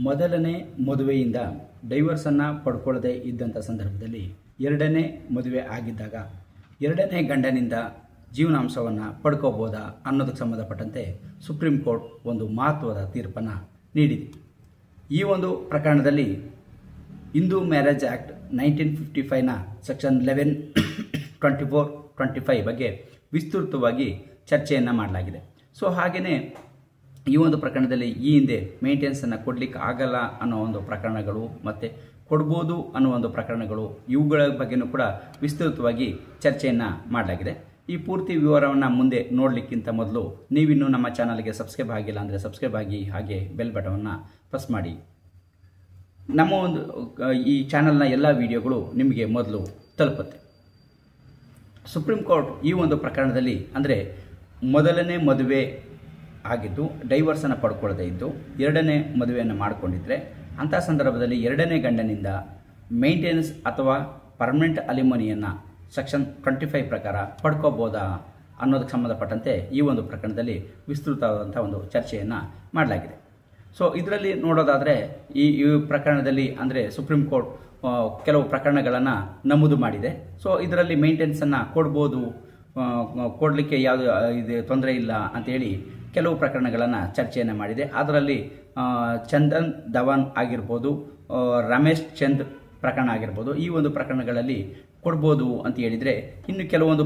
ಮೊದಲನೇ ಮದುವೆಯಿಂದ ಡೈವರ್ಸನ್ನು ಪಡ್ಕೊಳ್ಳದೆ ಇದ್ದಂಥ ಸಂದರ್ಭದಲ್ಲಿ ಎರಡನೇ ಮದುವೆ ಆಗಿದ್ದಾಗ ಎರಡನೇ ಗಂಡನಿಂದ ಜೀವನಾಂಶವನ್ನು ಪಡ್ಕೋಬೋದಾ ಅನ್ನೋದಕ್ಕೆ ಸಂಬಂಧಪಟ್ಟಂತೆ ಸುಪ್ರೀಂ ಕೋರ್ಟ್ ಒಂದು ಮಹತ್ವದ ತೀರ್ಪನ್ನು ನೀಡಿದೆ. ಈ ಒಂದು ಪ್ರಕರಣದಲ್ಲಿ ಹಿಂದೂ ಮ್ಯಾರೇಜ್ ಆ್ಯಕ್ಟ್ 1955ನ ಸೆಕ್ಷನ್ 11, 24, 25 ಬಗ್ಗೆ ವಿಸ್ತೃತವಾಗಿ ಚರ್ಚೆಯನ್ನು ಮಾಡಲಾಗಿದೆ. ಸೊ ಹಾಗೆಯೇ ಈ ಒಂದು ಪ್ರಕರಣದಲ್ಲಿ ಈ ಹಿಂದೆ ಮೇಂಟೆನೆನ್ಸನ್ನು ಕೊಡಲಿಕ್ಕೆ ಆಗಲ್ಲ ಅನ್ನೋ ಒಂದು ಪ್ರಕರಣಗಳು ಮತ್ತು ಕೊಡ್ಬೋದು ಅನ್ನೋ ಒಂದು ಪ್ರಕರಣಗಳು ಇವುಗಳ ಬಗ್ಗೆಯೂ ಕೂಡ ವಿಸ್ತೃತವಾಗಿ ಚರ್ಚೆಯನ್ನು ಮಾಡಲಾಗಿದೆ. ಈ ಪೂರ್ತಿ ವಿವರವನ್ನು ಮುಂದೆ ನೋಡಲಿಕ್ಕಿಂತ ಮೊದಲು ನೀವಿನ್ನೂ ನಮ್ಮ ಚಾನಲ್ಗೆ ಸಬ್ಸ್ಕ್ರೈಬ್ ಆಗಿಲ್ಲ ಅಂದರೆ ಸಬ್ಸ್ಕ್ರೈಬ್ ಆಗಿ, ಹಾಗೆ ಬೆಲ್ ಬಟವನ್ನು ಪ್ರೆಸ್ ಮಾಡಿ. ನಮ್ಮ ಒಂದು ಈ ಚಾನಲ್ನ ಎಲ್ಲ ವಿಡಿಯೋಗಳು ನಿಮಗೆ ಮೊದಲು ತಲುಪುತ್ತೆ. ಸುಪ್ರೀಂ ಕೋರ್ಟ್ ಈ ಒಂದು ಪ್ರಕರಣದಲ್ಲಿ ಅಂದರೆ ಮೊದಲನೇ ಮದುವೆ ಆಗಿದ್ದು ಡೈವರ್ಸನ್ನು ಪಡ್ಕೊಳ್ಳದೇ ಇದ್ದು ಎರಡನೇ ಮದುವೆಯನ್ನು ಮಾಡಿಕೊಂಡಿದ್ರೆ ಅಂಥ ಸಂದರ್ಭದಲ್ಲಿ ಎರಡನೇ ಗಂಡನಿಂದ ಮೇಂಟೆನೆನ್ಸ್ ಅಥವಾ ಪರ್ಮನೆಂಟ್ ಅಲಿಮನಿಯನ್ನು ಸೆಕ್ಷನ್ 25 ಪ್ರಕಾರ ಪಡ್ಕೋಬೋದಾ ಅನ್ನೋದಕ್ಕೆ ಸಂಬಂಧಪಟ್ಟಂತೆ ಈ ಒಂದು ಪ್ರಕರಣದಲ್ಲಿ ವಿಸ್ತೃತವಾದಂಥ ಒಂದು ಚರ್ಚೆಯನ್ನು ಮಾಡಲಾಗಿದೆ. ಸೊ ಇದರಲ್ಲಿ ನೋಡೋದಾದರೆ ಈ ಪ್ರಕರಣದಲ್ಲಿ ಅಂದರೆ ಸುಪ್ರೀಂ ಕೋರ್ಟ್ ಕೆಲವು ಪ್ರಕರಣಗಳನ್ನು ನಮೂದು ಮಾಡಿದೆ. ಸೊ ಇದರಲ್ಲಿ ಮೇಂಟೆನೆನ್ಸನ್ನು ಕೊಡ್ಬೋದು, ಕೊಡಲಿಕ್ಕೆ ಯಾವುದು ಇದು ತೊಂದರೆ ಇಲ್ಲ ಅಂತೇಳಿ ಕೆಲವು ಪ್ರಕರಣಗಳನ್ನು ಚರ್ಚೆಯನ್ನು ಮಾಡಿದೆ. ಅದರಲ್ಲಿ ಚಂದನ್ ಧವನ್ ಆಗಿರ್ಬೋದು, ರಮೇಶ್ ಚಂದ್ ಪ್ರಕರಣ ಆಗಿರ್ಬೋದು, ಈ ಒಂದು ಪ್ರಕರಣಗಳಲ್ಲಿ ಕೊಡ್ಬೋದು ಅಂತ ಹೇಳಿದರೆ, ಇನ್ನು ಕೆಲವೊಂದು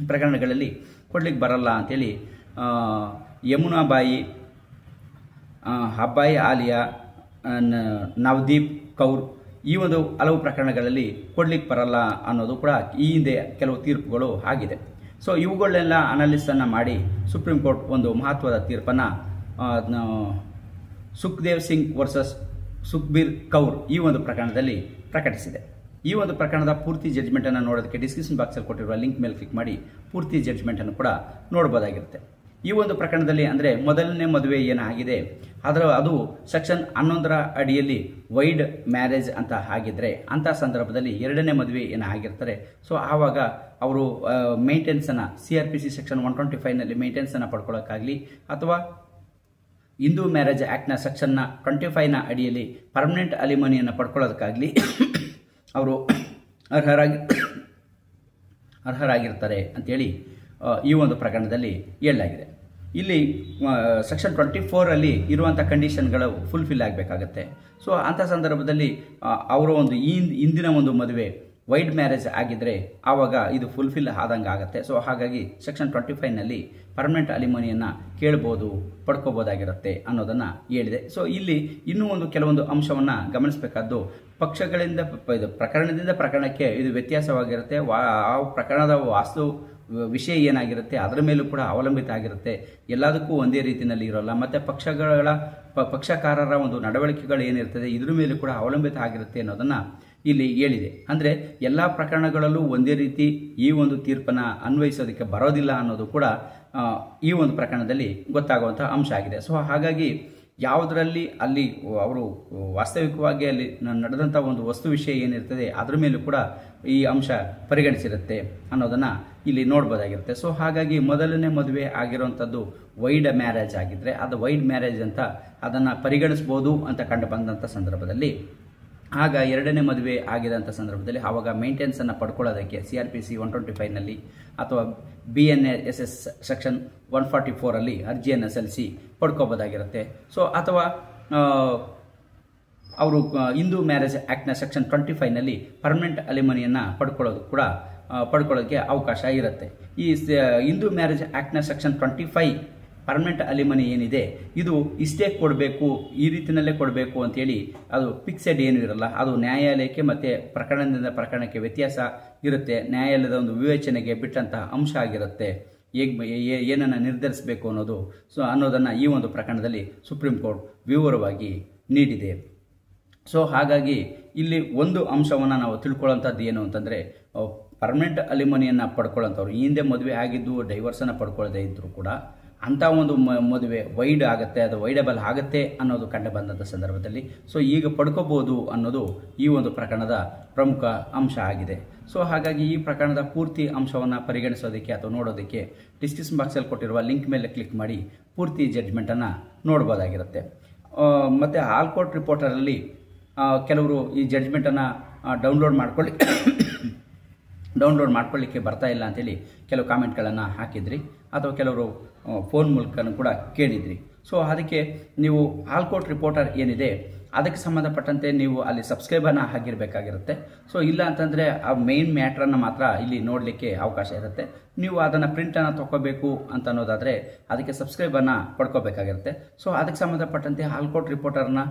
ಪ್ರಕರಣಗಳಲ್ಲಿ ಕೊಡ್ಲಿಕ್ಕೆ ಬರಲ್ಲ ಅಂಥೇಳಿ ಯಮುನಾಬಾಯಿ, ಹಬ್ಬಾಯಿ ಆಲಿಯಾ, ನವದೀಪ್ ಕೌರ್ ಈ ಒಂದು ಹಲವು ಪ್ರಕರಣಗಳಲ್ಲಿ ಕೊಡ್ಲಿಕ್ಕೆ ಬರಲ್ಲ ಅನ್ನೋದು ಕೂಡ ಈ ಹಿಂದೆ ಕೆಲವು ತೀರ್ಪುಗಳು ಆಗಿದೆ. ಸೊ ಇವುಗಳನ್ನೆಲ್ಲ ಅನಾಲಿಸನ್ನು ಮಾಡಿ ಸುಪ್ರೀಂ ಕೋರ್ಟ್ ಒಂದು ಮಹತ್ವದ ತೀರ್ಪನ್ನು ಸುಖ್ದೇವ್ ಸಿಂಗ್ ವರ್ಸಸ್ ಸುಖ್ಬೀರ್ ಕೌರ್ ಈ ಒಂದು ಪ್ರಕರಣದಲ್ಲಿ ಪ್ರಕಟಿಸಿದೆ. ಈ ಒಂದು ಪ್ರಕರಣದ ಪೂರ್ತಿ ಜಡ್ಜ್ಮೆಂಟನ್ನು ನೋಡೋದಕ್ಕೆ ಡಿಸ್ಕ್ರಿಪ್ಷನ್ ಬಾಕ್ಸಲ್ಲಿ ಕೊಟ್ಟಿರುವ ಲಿಂಕ್ ಮೇಲೆ ಕ್ಲಿಕ್ ಮಾಡಿ ಪೂರ್ತಿ ಜಡ್ಜ್ಮೆಂಟನ್ನು ಕೂಡ ನೋಡ್ಬೋದಾಗಿರುತ್ತೆ. ಈ ಒಂದು ಪ್ರಕರಣದಲ್ಲಿ ಅಂದರೆ ಮೊದಲನೇ ಮದುವೆ ಏನಾಗಿದೆ ಅದು ಸೆಕ್ಷನ್ 11ರ ಅಡಿಯಲ್ಲಿ ವೈಡ್ ಮ್ಯಾರೇಜ್ ಅಂತ ಆಗಿದ್ರೆ ಅಂಥ ಸಂದರ್ಭದಲ್ಲಿ ಎರಡನೇ ಮದುವೆ ಏನಾಗಿರ್ತಾರೆ. ಸೊ ಆವಾಗ ಅವರು ಮೇಂಟೆನೆನ್ಸನ್ನು CRPC ಸೆಕ್ಷನ್ 125ನಲ್ಲಿ ಮೇಂಟೆನೆನ್ಸನ್ನು ಪಡ್ಕೊಳ್ಳೋಕ್ಕಾಗಲಿ ಅಥವಾ ಹಿಂದೂ ಮ್ಯಾರೇಜ್ ಆ್ಯಕ್ಟ್ನ ಸೆಕ್ಷನ್ನ 25ನ ಅಡಿಯಲ್ಲಿ ಪರ್ಮನೆಂಟ್ ಅಲಿಮನಿಯನ್ನು ಪಡ್ಕೊಳ್ಳೋದಕ್ಕಾಗಲಿ ಅವರು ಅರ್ಹರಾಗಿರ್ತಾರೆ ಅಂಥೇಳಿ ಈ ಒಂದು ಪ್ರಕರಣದಲ್ಲಿ ಹೇಳಲಾಗಿದೆ. ಇಲ್ಲಿ ಸೆಕ್ಷನ್ 24ರಲ್ಲಿ ಇರುವಂಥ ಕಂಡೀಷನ್ಗಳು ಫುಲ್ಫಿಲ್ ಆಗಬೇಕಾಗತ್ತೆ. ಸೊ ಅಂಥ ಸಂದರ್ಭದಲ್ಲಿ ಅವರ ಒಂದು ಹಿಂದಿನ ಒಂದು ಮದುವೆ ವೈಡ್ ಮ್ಯಾರೇಜ್ ಆಗಿದ್ದರೆ ಆವಾಗ ಇದು ಫುಲ್ಫಿಲ್ ಆದಂಗೆ ಆಗುತ್ತೆ. ಸೊ ಹಾಗಾಗಿ ಸೆಕ್ಷನ್ 25ನಲ್ಲಿ ಪರ್ಮನೆಂಟ್ ಅಲಿಮನಿಯನ್ನು ಕೇಳ್ಬೋದು, ಪಡ್ಕೋಬೋದಾಗಿರುತ್ತೆ ಅನ್ನೋದನ್ನು ಹೇಳಿದೆ. ಸೊ ಇಲ್ಲಿ ಇನ್ನೂ ಒಂದು ಕೆಲವೊಂದು ಅಂಶವನ್ನು ಗಮನಿಸಬೇಕಾದ್ದು, ಪಕ್ಷಗಳಿಂದ ಪ್ರಕರಣದಿಂದ ಪ್ರಕರಣಕ್ಕೆ ಇದು ವ್ಯತ್ಯಾಸವಾಗಿರುತ್ತೆ. ಆ ಪ್ರಕರಣದ ವಾಸ್ತು ವಿಷಯ ಏನಾಗಿರುತ್ತೆ ಅದರ ಮೇಲೂ ಕೂಡ ಅವಲಂಬಿತ ಆಗಿರುತ್ತೆ. ಎಲ್ಲದಕ್ಕೂ ಒಂದೇ ರೀತಿಯಲ್ಲಿ ಇರೋಲ್ಲ. ಮತ್ತು ಪಕ್ಷಕಾರರ ಒಂದು ನಡವಳಿಕೆಗಳು ಏನಿರ್ತದೆ ಇದ್ರ ಮೇಲೂ ಕೂಡ ಅವಲಂಬಿತ ಆಗಿರುತ್ತೆ ಅನ್ನೋದನ್ನು ಇಲ್ಲಿ ಹೇಳಿದೆ. ಅಂದರೆ ಎಲ್ಲ ಪ್ರಕರಣಗಳಲ್ಲೂ ಒಂದೇ ರೀತಿ ಈ ಒಂದು ತೀರ್ಪನ್ನು ಅನ್ವಯಿಸೋದಕ್ಕೆ ಬರೋದಿಲ್ಲ ಅನ್ನೋದು ಕೂಡ ಈ ಒಂದು ಪ್ರಕರಣದಲ್ಲಿ ಗೊತ್ತಾಗುವಂಥ ಅಂಶ ಆಗಿದೆ. ಸೊ ಹಾಗಾಗಿ ಯಾವುದರಲ್ಲಿ ಅಲ್ಲಿ ಅವರು ವಾಸ್ತವಿಕವಾಗಿ ಅಲ್ಲಿ ನಡೆದಂಥ ಒಂದು ವಸ್ತು ವಿಷಯ ಏನಿರ್ತದೆ ಅದರ ಮೇಲೂ ಕೂಡ ಈ ಅಂಶ ಪರಿಗಣಿಸಿರುತ್ತೆ ಅನ್ನೋದನ್ನು ಇಲ್ಲಿ ನೋಡ್ಬೋದಾಗಿರುತ್ತೆ. ಸೊ ಹಾಗಾಗಿ ಮೊದಲನೇ ಮದುವೆ ಆಗಿರುವಂಥದ್ದು ವೈಡ್ ಮ್ಯಾರೇಜ್ ಆಗಿದ್ದರೆ ಅದು ವೈಡ್ ಮ್ಯಾರೇಜ್ ಅಂತ ಅದನ್ನು ಪರಿಗಣಿಸ್ಬೋದು ಅಂತ ಕಂಡು ಬಂದಂಥ ಸಂದರ್ಭದಲ್ಲಿ ಆಗ ಎರಡನೇ ಮದುವೆ ಆಗಿದಂಥ ಸಂದರ್ಭದಲ್ಲಿ ಆವಾಗ ಮೇಂಟೆನೆನ್ಸನ್ನು ಪಡ್ಕೊಳ್ಳೋದಕ್ಕೆ CRPC 125ನಲ್ಲಿ ಅಥವಾ BNSS ಸೆಕ್ಷನ್ 144ರಲ್ಲಿ ಅರ್ಜಿಯನ್ನು ಸಲ್ಲಿಸಿ ಪಡ್ಕೋಬೋದಾಗಿರುತ್ತೆ. ಸೊ ಅಥವಾ ಅವರು ಹಿಂದೂ ಮ್ಯಾರೇಜ್ ಆ್ಯಕ್ಟ್ನ ಸೆಕ್ಷನ್ 25ನಲ್ಲಿ ಪರ್ಮನೆಂಟ್ ಅಲಿಮನಿಯನ್ನು ಪಡ್ಕೊಳ್ಳೋಕ್ಕೆ ಅವಕಾಶ ಇರುತ್ತೆ. ಈ ಹಿಂದೂ ಮ್ಯಾರೇಜ್ ಆ್ಯಕ್ಟ್ನ ಸೆಕ್ಷನ್ 25 ಪರ್ಮನೆಂಟ್ ಅಲಿಮನಿ ಏನಿದೆ ಇದು ಇಷ್ಟೇ ಕೊಡಬೇಕು, ಈ ರೀತಿಯಲ್ಲೇ ಕೊಡಬೇಕು ಅಂತೇಳಿ ಅದು ಫಿಕ್ಸೆಡ್ ಏನೂ ಇರಲ್ಲ. ಅದು ನ್ಯಾಯಾಲಯಕ್ಕೆ ಮತ್ತು ಪ್ರಕರಣದಿಂದ ಪ್ರಕರಣಕ್ಕೆ ವ್ಯತ್ಯಾಸ ಇರುತ್ತೆ. ನ್ಯಾಯಾಲಯದ ಒಂದು ವಿವೇಚನೆಗೆ ಬಿಟ್ಟಂತಹ ಅಂಶ ಆಗಿರುತ್ತೆ. ಏನನ್ನು ನಿರ್ಧರಿಸಬೇಕು ಅನ್ನೋದನ್ನು ಈ ಒಂದು ಪ್ರಕರಣದಲ್ಲಿ ಸುಪ್ರೀಂ ಕೋರ್ಟ್ ವಿವರವಾಗಿ ನೀಡಿದೆ. ಸೊ ಹಾಗಾಗಿ ಇಲ್ಲಿ ಒಂದು ಅಂಶವನ್ನು ನಾವು ತಿಳ್ಕೊಳ್ಳೋಂಥದ್ದು ಏನು ಅಂತಂದರೆ, ಪರ್ಮನೆಂಟ್ ಅಲಿಮನಿಯನ್ನು ಪಡ್ಕೊಳ್ಳೋಂಥವ್ರು ಈ ಹಿಂದೆ ಮದುವೆ ಆಗಿದ್ದು ಡೈವರ್ಸನ್ನು ಪಡ್ಕೊಳ್ಳದೇ ಇದ್ದರೂ ಕೂಡ ಅಂಥ ಒಂದು ಮದುವೆ ವೈಡ್ ಆಗುತ್ತೆ, ಅದು ವೈಡಬಲ್ ಆಗುತ್ತೆ ಅನ್ನೋದು ಕಂಡು ಬಂದಂಥ ಸಂದರ್ಭದಲ್ಲಿ ಸೊ ಈಗ ಪಡ್ಕೋಬೋದು ಅನ್ನೋದು ಈ ಒಂದು ಪ್ರಕರಣದ ಪ್ರಮುಖ ಅಂಶ ಆಗಿದೆ. ಸೊ ಹಾಗಾಗಿ ಈ ಪ್ರಕರಣದ ಪೂರ್ತಿ ಅಂಶವನ್ನು ಪರಿಗಣಿಸೋದಕ್ಕೆ ಅಥವಾ ನೋಡೋದಕ್ಕೆ ಡಿಸ್ಕ್ರಿಪ್ಷನ್ ಬಾಕ್ಸಲ್ಲಿ ಕೊಟ್ಟಿರುವ ಲಿಂಕ್ ಮೇಲೆ ಕ್ಲಿಕ್ ಮಾಡಿ ಪೂರ್ತಿ ಜಡ್ಜ್ಮೆಂಟನ್ನು ನೋಡ್ಬೋದಾಗಿರುತ್ತೆ. ಮತ್ತು ಆಲ್ ಕೋರ್ಟ್ ರಿಪೋರ್ಟರಲ್ಲಿ ಕೆಲವರು ಈ ಜಡ್ಜ್ಮೆಂಟನ್ನು ಡೌನ್ಲೋಡ್ ಮಾಡ್ಕೊಳ್ಳಿಕ್ಕೆ ಬರ್ತಾ ಇಲ್ಲ ಅಂತೇಳಿ ಕೆಲವು ಕಾಮೆಂಟ್ಗಳನ್ನು ಹಾಕಿದ್ರಿ, ಅಥವಾ ಕೆಲವರು ಫೋನ್ ಮೂಲಕನೂ ಕೂಡ ಕೇಳಿದ್ರಿ. ಸೊ ಅದಕ್ಕೆ ನೀವು ಆಲ್ ಕೋರ್ಟ್ ರಿಪೋರ್ಟರ್ ಏನಿದೆ ಅದಕ್ಕೆ ಸಂಬಂಧಪಟ್ಟಂತೆ ನೀವು ಅಲ್ಲಿ ಸಬ್ಸ್ಕ್ರೈಬನ್ನು ಆಗಿರಬೇಕಾಗಿರುತ್ತೆ. ಸೊ ಇಲ್ಲ ಅಂತಂದರೆ ಆ ಮೇನ್ ಮ್ಯಾಟ್ರನ್ನು ಮಾತ್ರ ಇಲ್ಲಿ ನೋಡಲಿಕ್ಕೆ ಅವಕಾಶ ಇರುತ್ತೆ. ನೀವು ಅದನ್ನು ಪ್ರಿಂಟನ್ನು ತೊಗೋಬೇಕು ಅಂತ ಅನ್ನೋದಾದರೆ ಅದಕ್ಕೆ ಸಬ್ಸ್ಕ್ರೈಬನ್ನು ಪಡ್ಕೋಬೇಕಾಗಿರುತ್ತೆ. ಸೊ ಅದಕ್ಕೆ ಸಂಬಂಧಪಟ್ಟಂತೆ ಆಲ್ ಕೋರ್ಟ್ ರಿಪೋರ್ಟರ್ನ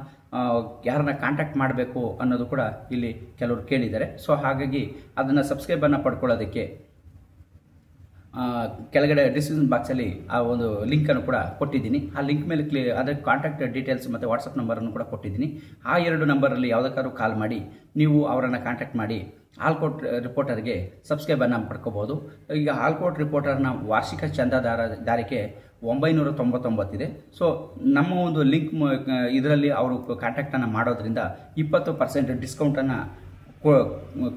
ಯಾರನ್ನ ಕಾಂಟ್ಯಾಕ್ಟ್ ಮಾಡಬೇಕು ಅನ್ನೋದು ಕೂಡ ಇಲ್ಲಿ ಕೆಲವರು ಕೇಳಿದ್ದಾರೆ. ಸೊ ಹಾಗಾಗಿ ಅದನ್ನು ಸಬ್ಸ್ಕ್ರೈಬನ್ನು ಪಡ್ಕೊಳ್ಳೋದಕ್ಕೆ ಕೆಳಗಡೆ ಡಿಸ್ಕ್ರಿಪ್ಷನ್ ಬಾಕ್ಸಲ್ಲಿ ಆ ಒಂದು ಲಿಂಕನ್ನು ಕೂಡ ಕೊಟ್ಟಿದ್ದೀನಿ. ಆ ಲಿಂಕ್ ಮೇಲೆ ಅದಕ್ಕೆ ಕಾಂಟ್ಯಾಕ್ಟ್ ಡೀಟೇಲ್ಸ್ ಮತ್ತು ವಾಟ್ಸಪ್ ನಂಬರನ್ನು ಕೂಡ ಕೊಟ್ಟಿದ್ದೀನಿ. ಆ 2 ನಂಬರಲ್ಲಿ ಯಾವುದಕ್ಕಾದ್ರೂ ಕಾಲ್ ಮಾಡಿ ನೀವು ಅವರನ್ನು ಕಾಂಟ್ಯಾಕ್ಟ್ ಮಾಡಿ ಆಲ್ ಕೋರ್ಟ್ ರಿಪೋರ್ಟರ್ಗೆ ಸಬ್ಸ್ಕ್ರೈಬನ್ನು ಪಡ್ಕೋಬೋದು. ಈಗ ಆಲ್ ಕೋರ್ಟ್ ರಿಪೋರ್ಟರ್ನ ವಾರ್ಷಿಕ ಚಂದಾದಾರಿಕೆ 999 ಇದೆ. ಸೊ ನಮ್ಮ ಒಂದು ಲಿಂಕ್ ಇದರಲ್ಲಿ ಅವರು ಕಾಂಟ್ಯಾಕ್ಟನ್ನು ಮಾಡೋದ್ರಿಂದ 20% ಡಿಸ್ಕೌಂಟನ್ನು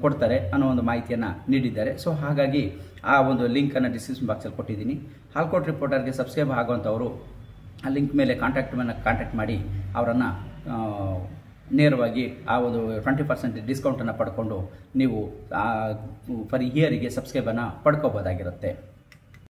ಕೊಡ್ತಾರೆ ಅನ್ನೋ ಒಂದು ಮಾಹಿತಿಯನ್ನು ನೀಡಿದ್ದಾರೆ. ಸೊ ಹಾಗಾಗಿ ಆ ಒಂದು ಲಿಂಕನ್ನು ಡಿಸ್ಕ್ರಿಪ್ಷನ್ ಬಾಕ್ಸಲ್ಲಿ ಕೊಟ್ಟಿದ್ದೀನಿ. ಆಲ್ ಕೋರ್ಟ್ ರಿಪೋರ್ಟರ್ಗೆ ಸಬ್ಸ್ಕ್ರೈಬ್ ಆಗುವಂಥವರು ಆ ಲಿಂಕ್ ಮೇಲೆ ಕಾಂಟ್ಯಾಕ್ಟ್ ಮಾಡಿ ಅವರನ್ನು ನೇರವಾಗಿ ಆ ಒಂದು 20% ಡಿಸ್ಕೌಂಟನ್ನು ಪಡ್ಕೊಂಡು ನೀವು ಫರ್ ಇಯರಿಗೆ ಸಬ್ಸ್ಕ್ರೈಬನ್ನು ಪಡ್ಕೋಬೋದಾಗಿರುತ್ತೆ.